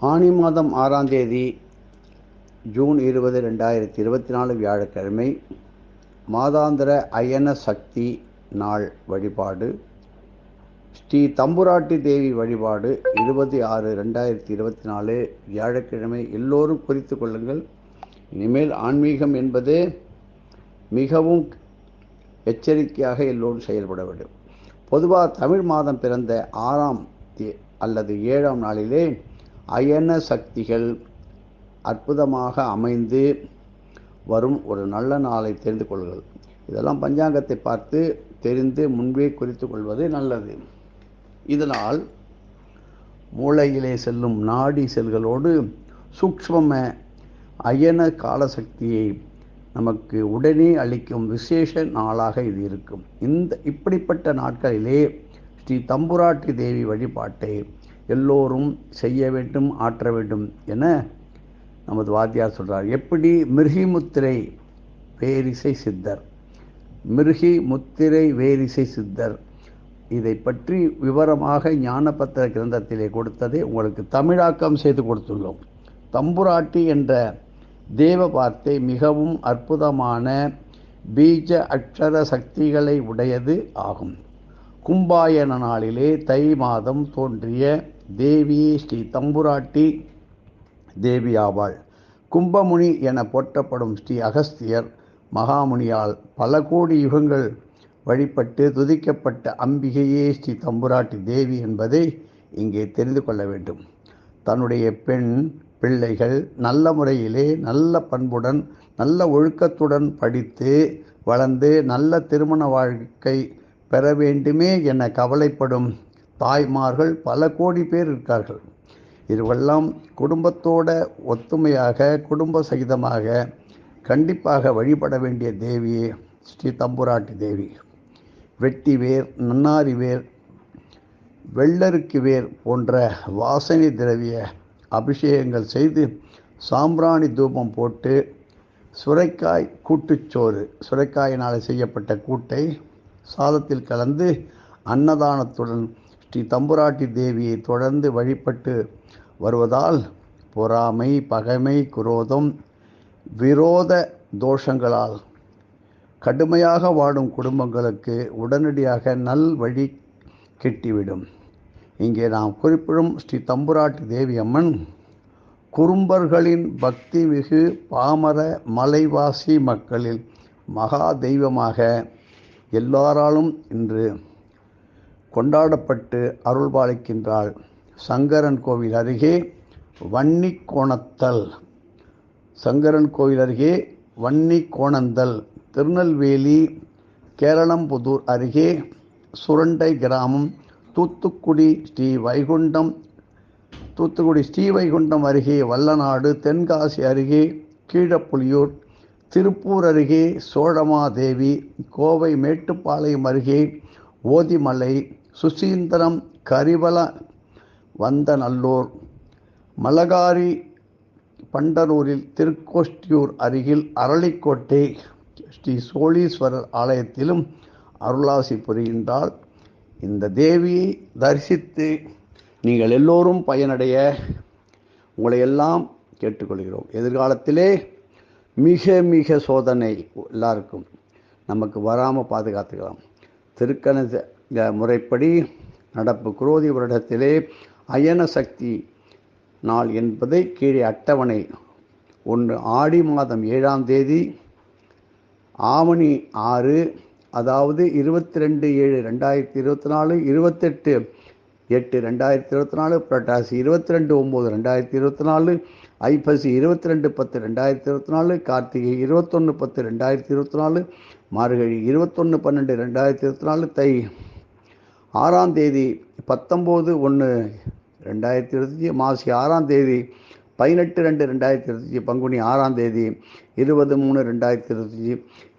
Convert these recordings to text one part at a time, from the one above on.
ஆனி மாதம் 6ஆம் தேதி ஜூன் 20, 2024 வியாழக்கிழமை மாதாந்திர அயன சக்தி நாள் வழிபாடு. ஸ்ரீ தம்புராட்டி தேவி வழிபாடு 26/2024 வியாழக்கிழமை. எல்லோரும் குறித்து கொள்ளுங்கள். இனிமேல் ஆன்மீகம் என்பது மிகவும் எச்சரிக்கையாக எல்லோரும் செயல்பட வேண்டும். பொதுவாக தமிழ் மாதம் பிறந்த 6ஆம் அல்லது 7ஆம் நாளிலே அயன சக்திகள் அற்புதமாக அமைந்து வரும் ஒரு நல்ல நாளை தெரிந்து கொள்ளுங்கள். இதெல்லாம் பஞ்சாங்கத்தை பார்த்து தெரிந்து முன்பே குறித்து கொள்வது நல்லது. இதனால் மூளையிலே செல்லும் நாடி செல்களோடு சூக்ஷ்ம அயன காலசக்தியை நமக்கு உடனே அளிக்கும் விசேஷ நாளாக இது இருக்கும். இப்படிப்பட்ட நாட்களிலே ஸ்ரீ தம்புராட்டி தேவி வழிபாட்டை எல்லோரும் செய்ய வேண்டும், ஆற்ற வேண்டும் என நமது வாத்தியார் சொல்கிறார். எப்படி மிருகி முத்திரை வேரிசை சித்தர், மிருகி முத்திரை வேரிசை சித்தர் இதை பற்றி விவரமாக ஞானபத்திர கிரந்தத்திலே கொடுத்ததை உங்களுக்கு தமிழாக்கம் செய்து கொடுத்துள்ளோம். தம்புராட்டி என்ற தேவ வார்த்தை மிகவும் அற்புதமான பீஜ அக்ஷர சக்திகளை உடையது ஆகும். கும்பாயன நாளிலே தை மாதம் தோன்றிய தேவி ஸ்ரீ தம்புராட்டி தேவி ஆவாள். கும்பமுனி என போற்றப்படும் ஸ்ரீ அகஸ்தியர் மகாமுனியால் பல கோடி யுகங்கள் வழிபட்டு துதிக்கப்பட்ட அம்பிகையே ஸ்ரீ தம்புராட்டி தேவி என்பதை இங்கே தெரிந்து கொள்ள வேண்டும். தன்னுடைய பெண் பிள்ளைகள் நல்ல முறையிலே நல்ல பண்புடன் நல்ல ஒழுக்கத்துடன் படித்து வளர்ந்து நல்ல திருமண வாழ்க்கை பெற வேண்டுமே என கவலைப்படும் தாய்மார்கள் பல கோடி பேர் இருக்கார்கள். இதுவெல்லாம் குடும்பத்தோட ஒத்துமையாக குடும்ப சகிதமாக கண்டிப்பாக வழிபட வேண்டிய தேவியே ஸ்ரீ தம்புராட்டி தேவி. வெட்டி வேர், நன்னாரி வேர், வெள்ளருக்கு வேர் போன்ற வாசனை திரவிய அபிஷேகங்கள் செய்து சாம்பிராணி தூபம் போட்டு சுரைக்காய் கூட்டுச்சோறு, சுரைக்காயினால் செய்யப்பட்ட கூட்டை சாதத்தில் கலந்து அன்னதானத்துடன் ஸ்ரீ தம்புராட்டி தேவியை தொடர்ந்து வழிபட்டு வருவதால் பொறாமை, பகைமை, குரோதம், விரோத தோஷங்களால் கடுமையாக வாடும் குடும்பங்களுக்கு உடனடியாக நல் வழி கிட்டிவிடும். இங்கே நாம் குறிப்பிடும் ஸ்ரீ தம்புராட்டி தேவி அம்மன் குறும்பர்களின் பக்தி மிகு பாமர மலைவாசி மக்களில் மகா தெய்வமாக எல்லாராலும் இன்று கொண்டாடப்பட்டு அருள்பாலிக்கின்றாள். சங்கரன் கோவில் அருகே வன்னிக்கோணத்தல், சங்கரன் கோவில் அருகே வன்னிக்கோணந்தல், திருநெல்வேலி கேரளம்புதூர் அருகே சுரண்டை கிராமம், தூத்துக்குடி ஸ்ரீவைகுண்டம் அருகே வல்லநாடு, தென்காசி அருகே கீழப்புலியூர், திருப்பூர் அருகே சோழமாதேவி, கோவை மேட்டுப்பாளையம் அருகே ஓதிமலை, சுசீந்திரம் கரிவல வந்தநல்லூர், மலகாரி பண்டரூரில் திருக்கோஷ்டியூர் அருகில் அரளிக்கோட்டை ஸ்ரீ சோழீஸ்வரர் ஆலயத்திலும் அருளாசி புரிகின்றாள். இந்த தேவியை தரிசித்து நீங்கள் எல்லோரும் பயனடைய உங்களை எல்லாம் கேட்டுக்கொள்கிறோம். எதிர்காலத்திலே மிக மிக சோதனை எல்லாருக்கும் நமக்கு வராமல் பாதுகாத்துக்கலாம். திருக்கண முறைப்படி நடப்பு குரோதி வருடத்திலே அயன சக்தி நாள் என்பதை கீழே அட்டவணை 1 ஆடி மாதம் 7ஆம் தேதி, ஆவணி 6, அதாவது 22/7/2024, 28/8/2024, புரட்டாசி 22/9/2024, ஐப்பசி 22/10/2024, கார்த்திகை 21/10/2024, மார்கழி 21/12/2024, தை 6ஆம் தேதி 19/1/2025, மாசி 6ஆம் தேதி 18/2/2025, பங்குனி 6ஆம் தேதி 20/3/2025.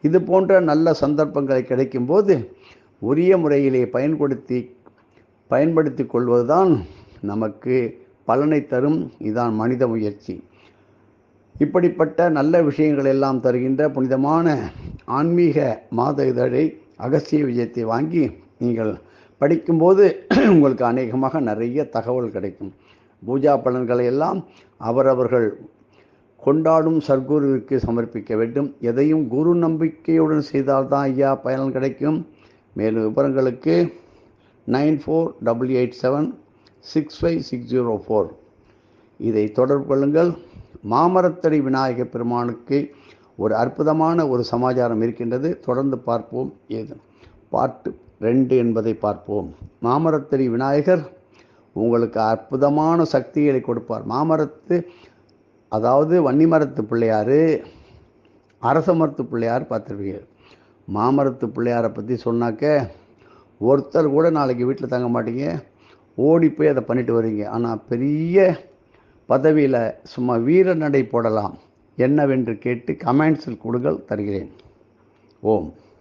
இது போன்ற நல்ல சந்தர்ப்பங்களை கிடைக்கும்போது உரிய முறையிலே பயன்படுத்தி கொள்வதுதான் நமக்கு பலனை தரும். இதான் மனித முயற்சி. இப்படிப்பட்ட நல்ல விஷயங்கள் எல்லாம் தருகின்ற புனிதமான ஆன்மீக மாத இதழை அகஸ்திய விஜயத்தை வாங்கி நீங்கள் படிக்கும்போது உங்களுக்கு அநேகமாக நிறைய தகவல் கிடைக்கும். பூஜா பலன்களை எல்லாம் அவரவர்கள் கொண்டாடும் சர்க்குருவிற்கு சமர்ப்பிக்க வேண்டும். எதையும் குரு நம்பிக்கையுடன் செய்தால்தான் ஐயா பயன் கிடைக்கும். மேலும் விவரங்களுக்கு 9488765604 இதை தொடர்பு கொள்ளுங்கள். மாமரத்தடி விநாயகப் பெருமானுக்கு ஒரு அற்புதமான ஒரு சமாச்சாரம் இருக்கின்றது. தொடர்ந்து பார்ப்போம். பார்ட் 2 என்பதை பார்ப்போம். மாமரத்தடி விநாயகர் உங்களுக்கு அற்புதமான சக்திகளை கொடுப்பார். மாமரத்து அதாவது வன்னிமரத்து பிள்ளையார், அரச மரத்து பிள்ளையார் பார்த்துருவீங்க. மாமரத்து பிள்ளையாரை பற்றி சொன்னாக்க ஒருத்தர் கூட நாளைக்கு வீட்டில் தங்க மாட்டீங்க, ஓடி போய் அதை பண்ணிட்டு வருவீங்க. ஆனால் பெரிய பதவியில் சும்மா வீர நடை போடலாம். என்னவென்று கேட்டு கமெண்ட்ஸில் கொடுங்கள், தருகிறேன். ஓம்.